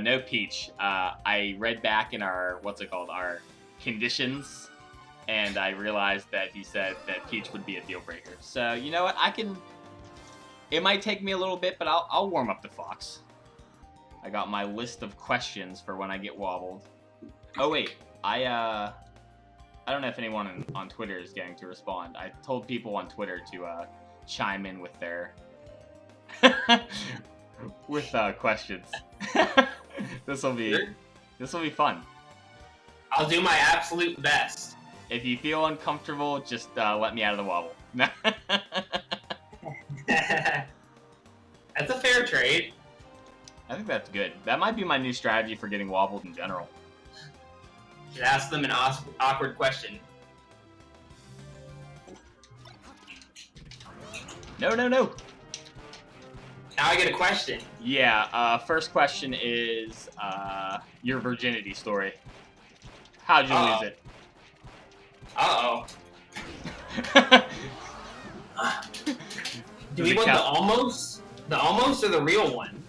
No Peach. I read back in our, our conditions, and I realized that he said that Peach would be a deal breaker. So, you know what? It might take me a little bit, but I'll warm up the Fox. I got my list of questions for when I get wobbled. Oh, wait. I don't know if anyone on Twitter is getting to respond. I told people on Twitter to chime in with their questions. This will be fun. I'll do my absolute best. If you feel uncomfortable, just let me out of the wobble. That's a fair trade. I think that's good. That might be my new strategy for getting wobbled in general. Just ask them an awkward question. No. Now I get a question. Yeah, first question is your virginity story. How'd you lose it? Uh-oh. Do we want the almost? The almost or the real one?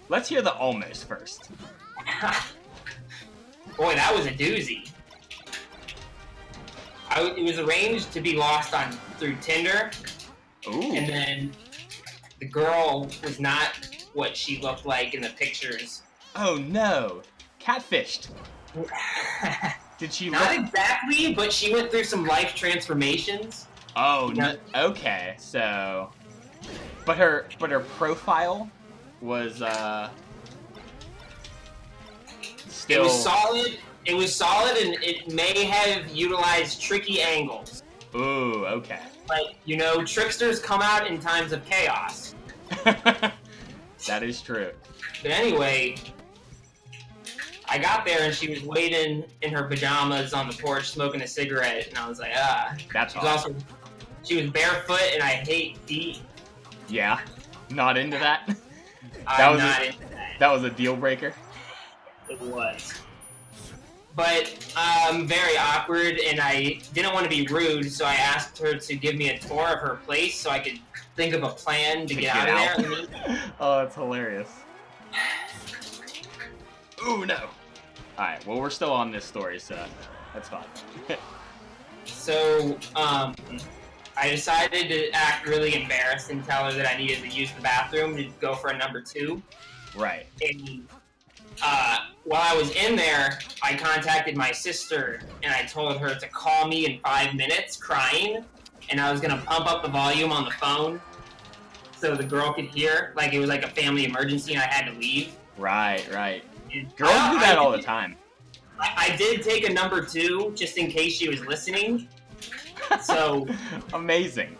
Let's hear the almost first. Boy, that was a doozy. It was arranged to be lost through Tinder. Ooh. And then the girl was not what she looked like in the pictures. Oh no. Catfished. Did she Not exactly, but she went through some life transformations. Oh, no. Okay. So, but her profile was still. It was solid, and it may have utilized tricky angles. Ooh, okay. But you know, tricksters come out in times of chaos. That is true. But anyway, I got there and she was waiting in her pajamas on the porch smoking a cigarette, and I was like, That's awesome. She was barefoot, and I hate feet. Yeah, not into that. I'm not into that. That was a deal breaker. It was. But very awkward, and I didn't want to be rude, so I asked her to give me a tour of her place so I could think of a plan to get out of there. Oh, that's hilarious. Ooh, no. Alright, well, we're still on this story, so that's fine. So, I decided to act really embarrassed and tell her that I needed to use the bathroom to go for a number 2. Right. And while I was in there, I contacted my sister, and I told her to call me in 5 minutes, crying, and I was going to pump up the volume on the phone so the girl could hear, like it was like a family emergency and I had to leave. Right. Girls do that all the time. I did take a number 2, just in case she was listening. So amazing.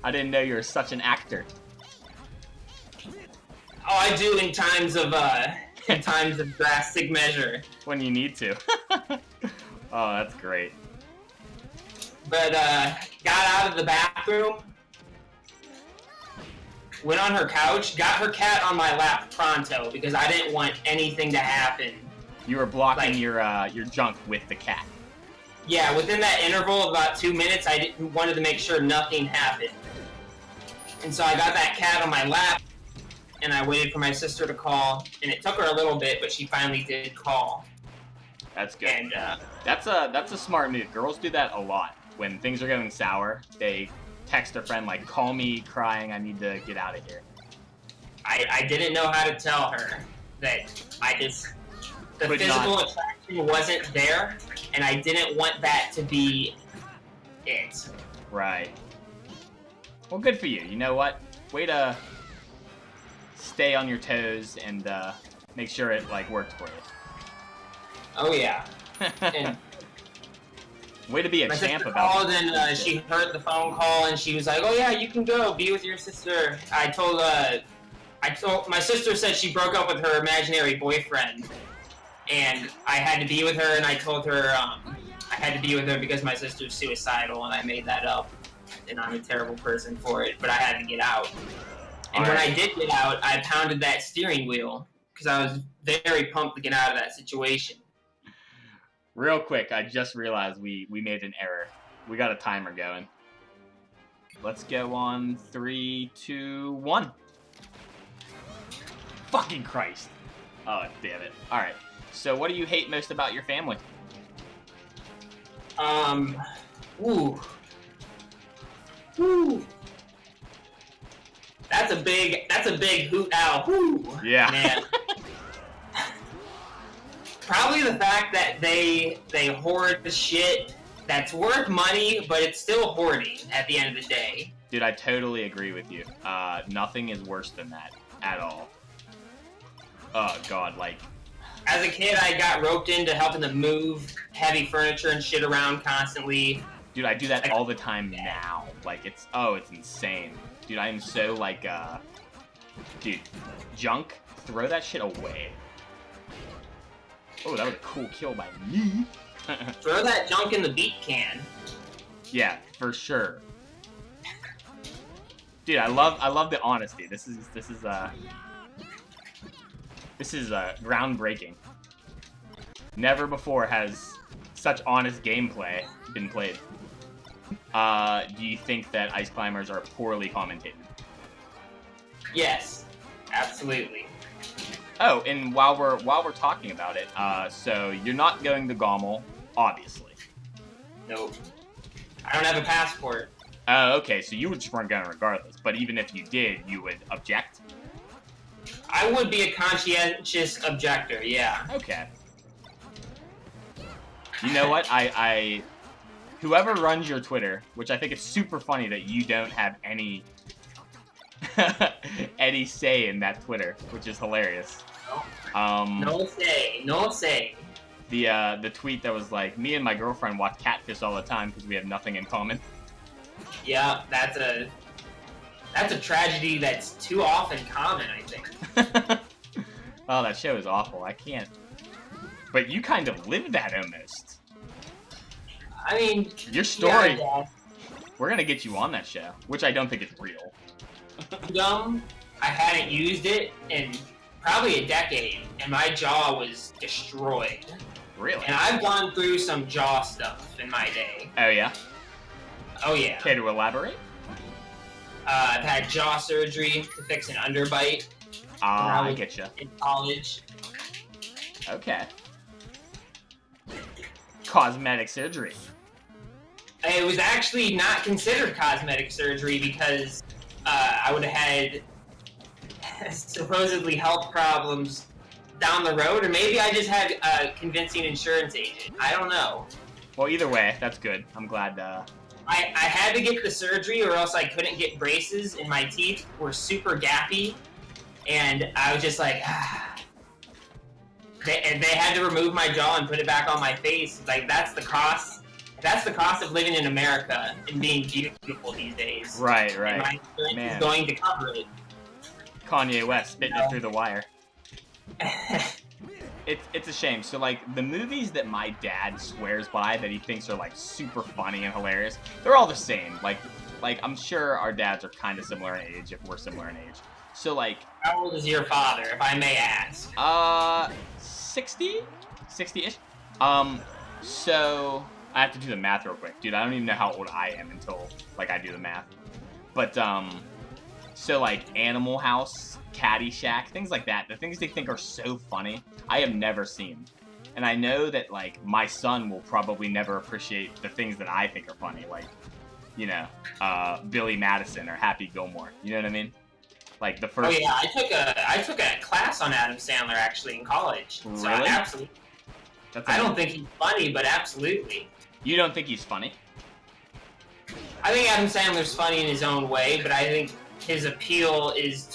I didn't know you were such an actor. Oh, I do in times of drastic measure. When you need to. Oh, that's great. But got out of the bathroom, went on her couch, got her cat on my lap pronto because I didn't want anything to happen. You were blocking your junk with the cat. Yeah, within that interval of about 2 minutes, I wanted to make sure nothing happened. And so I got that cat on my lap, and I waited for my sister to call, and it took her a little bit, but she finally did call. That's good. And that's a smart move. Girls do that a lot. When things are going sour, they text a friend like, "Call me crying. I need to get out of here." I didn't know how to tell her that the physical attraction wasn't there, and I didn't want that to be it. Right. Well, good for you. You know what? Way to stay on your toes and make sure it worked for you. Oh yeah. And way to be a my champ sister about called, it. and she heard the phone call, and she was like, "Oh yeah, you can go be with your sister." I told my sister said she broke up with her imaginary boyfriend, and I had to be with her, and I told her I had to be with her because my sister's suicidal, and I made that up, and I'm a terrible person for it, but I had to get out. And when I did get out, I pounded that steering wheel because I was very pumped to get out of that situation. Real quick, I just realized we made an error. We got a timer going. Let's go on 3, 2, 1. fucking Christ. Oh, damn it. Alright. So what do you hate most about your family? Ooh. That's a big hoot owl. Woo. Yeah. Man. Probably the fact that they hoard the shit that's worth money, but it's still hoarding at the end of the day. Dude, I totally agree with you. Nothing is worse than that at all. Oh, God, like... As a kid, I got roped into helping them move heavy furniture and shit around constantly. Dude, I do that all the time now. Like, it's insane. Dude, I am so, like, dude, junk, throw that shit away. Oh, that was a cool kill by me. Throw that junk in the beat can. Yeah, for sure. Dude, I love the honesty. This is groundbreaking. Never before has such honest gameplay been played. Do you think that ice climbers are poorly commentated? Yes, absolutely. Oh, and while we're talking about it, so you're not going to Gommel, obviously. Nope. I don't have a passport. Oh, okay, so you just weren't going regardless. But even if you did, you would object? I would be a conscientious objector, yeah. Okay. You know what? Whoever runs your Twitter, which I think is super funny that you don't have any any say in that Twitter, which is hilarious. No say. The tweet that was like, me and my girlfriend watch Catfish all the time because we have nothing in common. Yeah, that's a tragedy that's too often common, I think. Oh, that show is awful. I can't. But you kind of lived that almost. I mean, Your story. Yeah. We're gonna get you on that show, which I don't think is real. I hadn't used it in probably a decade, and my jaw was destroyed. Really? And I've gone through some jaw stuff in my day. Oh, yeah? Oh, yeah. Care to elaborate? I've had jaw surgery to fix an underbite. I get you. In college. Okay. Cosmetic surgery. It was actually not considered cosmetic surgery because I would have had supposedly health problems down the road, or maybe I just had a convincing insurance agent. I don't know. Well, either way, that's good. I'm glad. I had to get the surgery, or else I couldn't get braces, and my teeth were super gappy, and I was just like, They had to remove my jaw and put it back on my face. Like, that's the cost. That's the cost of living in America and being beautiful these days. Right. And my insurance is going to cover it. Kanye West spitting it through the wire. It's a shame. So, like, the movies that my dad swears by that he thinks are, like, super funny and hilarious, they're all the same. Like I'm sure our dads are kind of similar in age, if we're similar in age. So, like... How old is your father, if I may ask? 60? 60-ish? So... I have to do the math real quick. Dude, I don't even know how old I am until, like, I do the math. But, so, like, Animal House, Caddyshack, things like that, the things they think are so funny, I have never seen. And I know that, like, my son will probably never appreciate the things that I think are funny, like, you know, Billy Madison or Happy Gilmore. You know what I mean? Like, the first... Oh, yeah, I took a class on Adam Sandler, actually, in college. Really? So, absolutely. I don't think he's funny, but absolutely. You don't think he's funny? I think Adam Sandler's funny in his own way, but I think his appeal is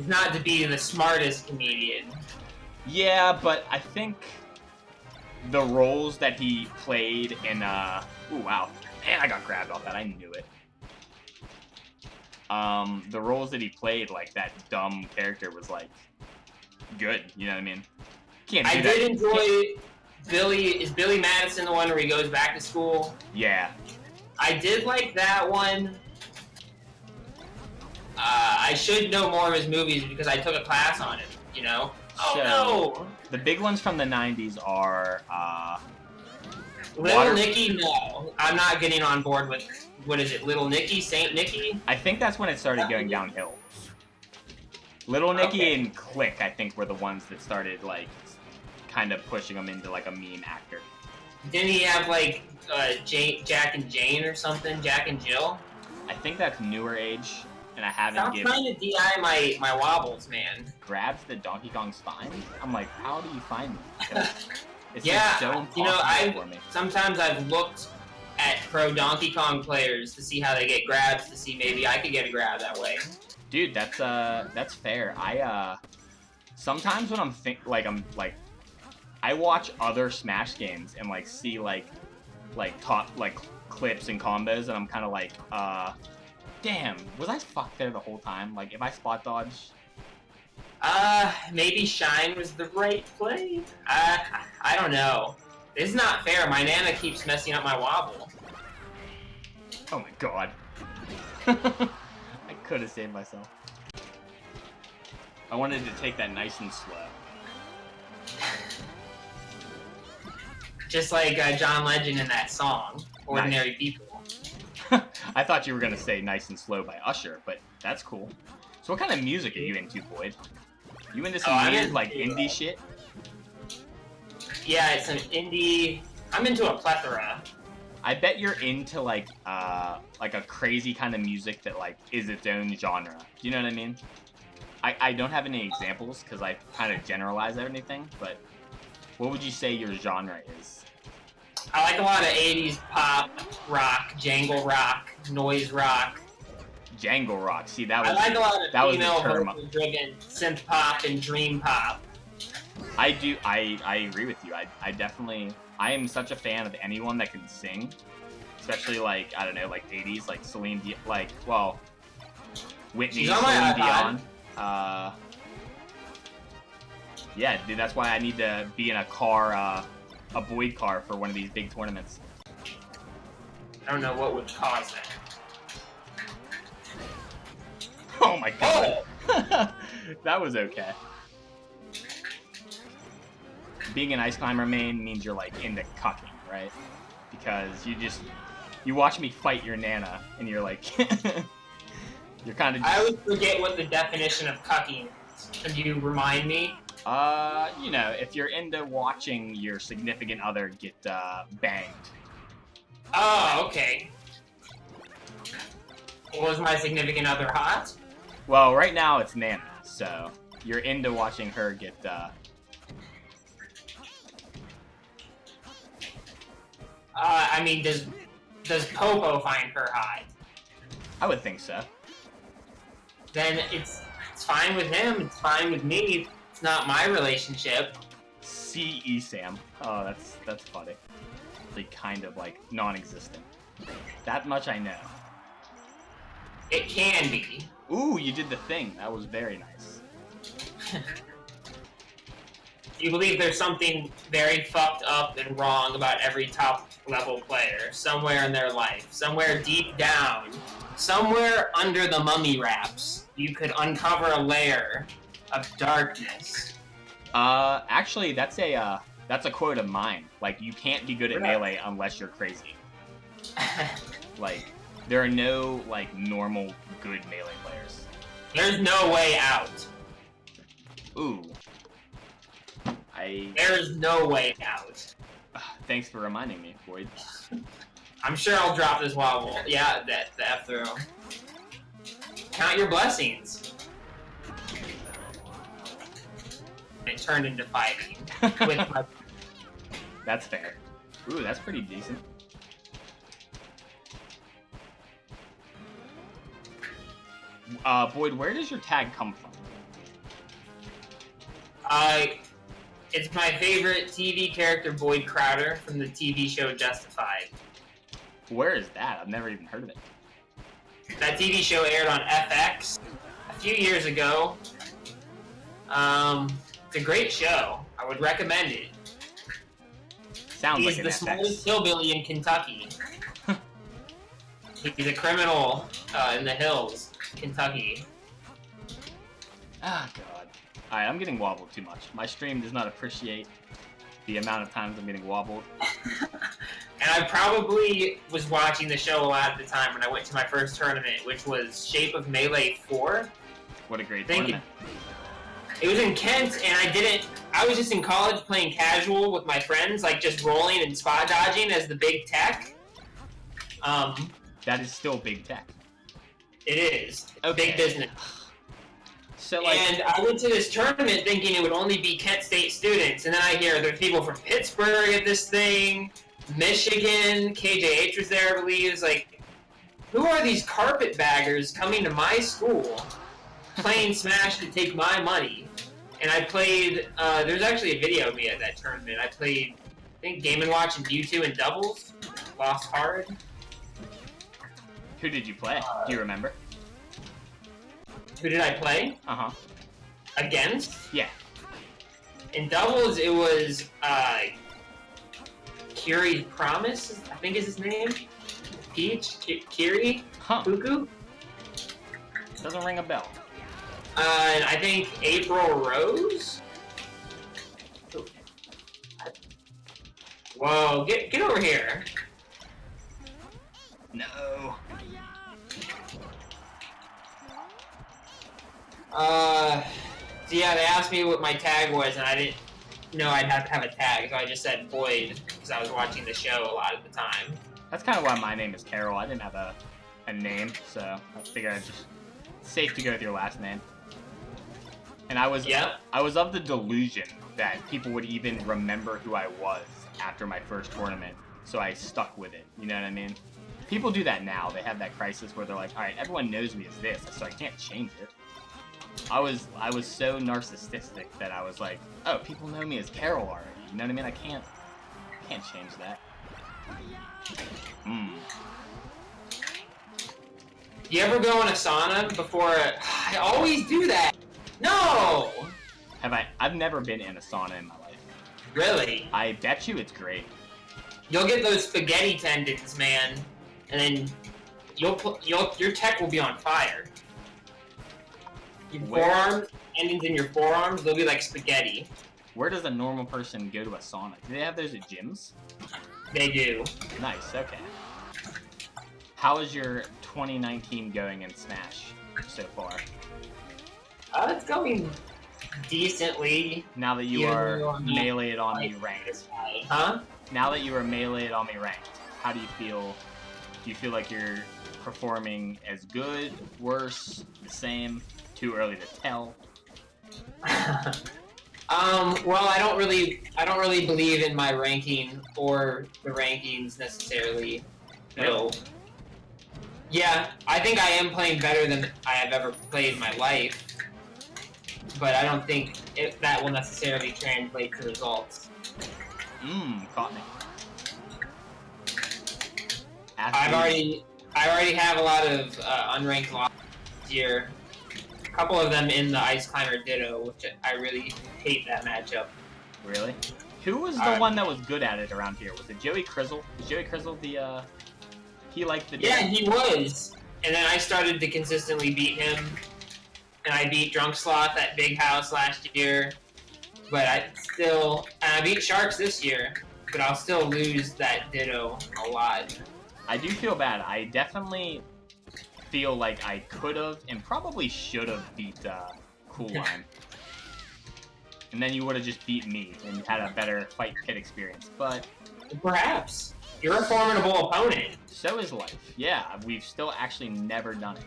not to be the smartest comedian. Yeah, but I think the roles that he played in, ooh, wow. Man, I got grabbed off that. I knew it. The roles that he played, like, that dumb character was, like, good. You know what I mean? Can't do I that. did enjoy Is Billy Madison the one where he goes back to school? Yeah. I did like that one. I should know more of his movies because I took a class on it, you know? Oh, So, no! The big ones from the 90s are, Little Nicky, no. I'm not getting on board with, what is it, Little Nicky? Saint Nicky? I think that's when it started going downhill. Little Nicky and Click, I think, were the ones that started, like, kind of pushing him into, like, a meme actor. Didn't he have, like, Jack and Jane or something? Jack and Jill? I think that's newer age, and I haven't Stop trying to DI my wobbles, man. grabs the Donkey Kong spine. I'm like, how do you find them? It's Yeah, just so impossible for me. Sometimes I've looked at pro Donkey Kong players to see how they get grabs, to see maybe I could get a grab that way. Dude, that's fair. I sometimes when I watch other Smash games and like see like top like clips and combos, and I'm kind of like, damn, was I fucked there the whole time? Like, if I spot dodge. Maybe Shine was the right play? I don't know. It's not fair. My Nana keeps messing up my wobble. Oh my god. I could have saved myself. I wanted to take that nice and slow. Just like John Legend in that song, Ordinary People. I thought you were gonna say Nice and Slow by Usher, but that's cool. So what kind of music are you into, Boyd? You into some weird, like, indie shit? Yeah, it's an indie... I'm into a plethora. I bet you're into, like a crazy kind of music that, like, is its own genre. Do you know what I mean? I don't have any examples, because I kind of generalize everything, but what would you say your genre is? I like a lot of 80s pop, rock, jangle rock, noise rock. Jangle rock. See, that was I like a lot of female term. vocal-driven synth pop and dream pop. I do. I agree with you. I am such a fan of anyone that can sing, especially like, I don't know, like 80s, like Celine Dion, like, well, Whitney, Celine Dion. Yeah, dude, that's why I need to be in a car, a Boyd car for one of these big tournaments. I don't know what would cause that. Oh my god. Oh. That was okay. Being an ice climber main means you're like into cucking, right? Because you watch me fight your Nana and you're like, you're kind of. I always forget what the definition of cucking is. Can you remind me? You know, if you're into watching your significant other get banged. Oh, okay. Was my significant other hot? Well, right now it's Nana, so you're into watching her get. I mean, does Popo find her hot? I would think so. Then it's fine with him. It's fine with me. It's not my relationship. C.E. Sam. Oh, that's funny. Like, kind of like non-existent. That much I know. It can be. Ooh, you did the thing. That was very nice. You believe there's something very fucked up and wrong about every top level player somewhere in their life, somewhere deep down, somewhere under the mummy wraps, you could uncover a layer of darkness. Actually, that's a quote of mine. Like, you can't be good at melee unless you're crazy. Like, there are no like normal good melee players. There's no way out. Ooh. There's no way out. Thanks for reminding me, Boyd. I'm sure I'll drop this wobble. Yeah, the F throw. Count your blessings. It turned into fighting. With my... That's fair. Ooh, that's pretty decent. Boyd, where does your tag come from? It's my favorite TV character, Boyd Crowder, from the TV show Justified. Where is that? I've never even heard of it. That TV show aired on FX a few years ago. It's a great show. I would recommend it. Sounds like an FX. He's the smallest hillbilly in Kentucky. He's a criminal in the hills, Kentucky. Ah, God. Alright, I'm getting wobbled too much. My stream does not appreciate the amount of times I'm getting wobbled. And I probably was watching the show a lot at the time when I went to my first tournament, which was Shape of Melee 4. What a great tournament. It was in Kent, and I was just in college playing casual with my friends, like just rolling and spot dodging as the big tech. That is still big tech. It is. Okay. Big business. So, like... And I went to this tournament thinking it would only be Kent State students, and then I hear there's people from Pittsburgh at this thing, Michigan, KJH was there, I believe. It's like, who are these carpetbaggers coming to my school, playing Smash to take my money? And I played, there's actually a video of me at that tournament. I played, I think, Game & Watch and U2 in doubles, lost hard. Who did you play? Do you remember? Who did I play? Uh-huh. Against? Yeah. In doubles, it was, Kiri Promise, I think is his name. Peach? Kiri? Huh. Cuckoo? Doesn't ring a bell. And I think April Rose? Whoa, get over here. No. So yeah, they asked me what my tag was, and I didn't know I'd have to have a tag, so I just said Boyd, because I was watching the show a lot of the time. That's kind of why my name is Carroll. I didn't have a name, so I figured it's just safe to go with your last name. And I was of the delusion that people would even remember who I was after my first tournament, so I stuck with it. You know what I mean? People do that now. They have that crisis where they're like, all right, everyone knows me as this, so I can't change it. I was so narcissistic that I was like, oh, people know me as Carroll already. You know what I mean? I can't change that. You ever go in a sauna before? I always do that. No. I've never been in a sauna in my life. Really? I bet you it's great. You'll get those spaghetti tendons, man, and then your tech will be on fire. Your forearms, tendons in your forearms, they'll be like spaghetti. Where does a normal person go to a sauna? Do they have those at gyms? They do. Nice, okay. How is your 2019 going in Smash so far? It's going decently. Now that you are meleeed on me ranked. Huh? Now that you are meleeed on me ranked, how do you feel? Do you feel like you're performing as good, worse, the same? Too early to tell? Well, I don't really believe in my ranking or the rankings necessarily. No. Yeah, I think I am playing better than I have ever played in my life, but I don't think that will necessarily translate to results. Caught me. I already have a lot of unranked losses this year. A couple of them in the Ice Climber Ditto, which I really hate that matchup. Really? Who was the one that was good at it around here? Was it Joey Crizzle? Was Joey Crizzle the, he liked the... Yeah, he was. And then I started to consistently beat him. And I beat Drunk Sloth at Big House last year. But I beat Sharks this year. But I'll still lose that Ditto a lot. I do feel bad. I definitely feel like I could have and probably should have beat Cool Line. And then you would have just beat me and had a better fight pit experience. But perhaps. You're a formidable opponent. So is life. Yeah, we've still actually never done it.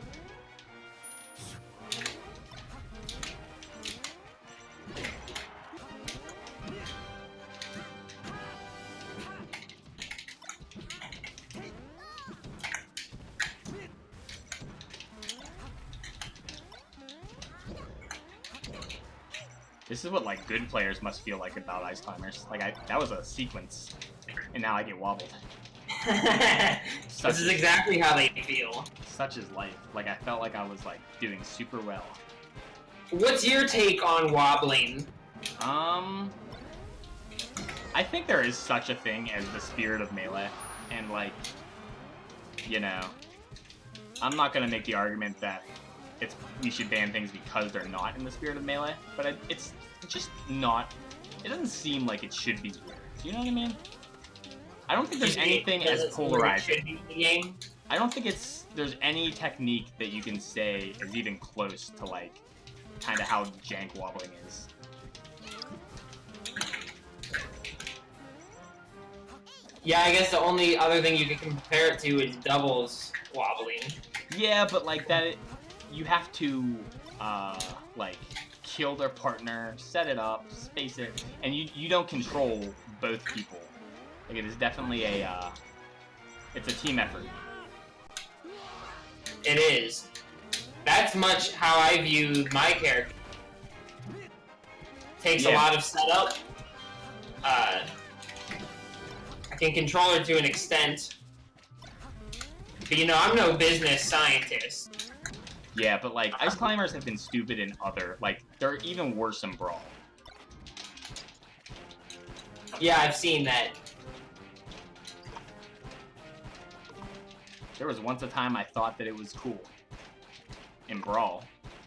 This is what, like, good players must feel like about Ice Climbers. Like, that was a sequence, and now I get wobbled. This is exactly how they feel. Such is life. Like, I felt like I was, like, doing super well. What's your take on wobbling? I think there is such a thing as the spirit of Melee, and, like, you know, I'm not gonna make the argument that we should ban things because they're not in the spirit of Melee, but it's just not. It doesn't seem like it should be here. Do you know what I mean? I don't think there's anything as polarizing. I don't think there's any technique that you can say is even close to, like, kind of how jank wobbling is. Yeah, I guess the only other thing you can compare it to is doubles wobbling. Yeah, but like that, you have to like kill their partner, set it up, space it, and you don't control both people. Like it is definitely it's a team effort. It is. That's much how I view my character. Takes a lot of setup. I can control her to an extent. But you know, I'm no business scientist. Yeah, but like ice climbers have been stupid in other, like they're even worse in Brawl. Yeah, I've seen that. There was once a time I thought that it was cool in Brawl.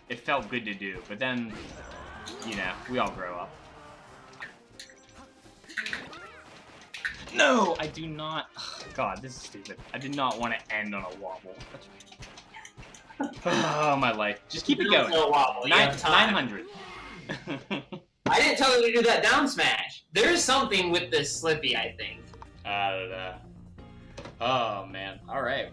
It felt good to do, but then, you know, we all grow up. No, I do not. God, this is stupid. I did not want to end on a wobble. Oh, my life. Just keep it going. No wobble. 900. I didn't tell you to do that down smash. There's something with this Slippy, I think. Oh, man. All right.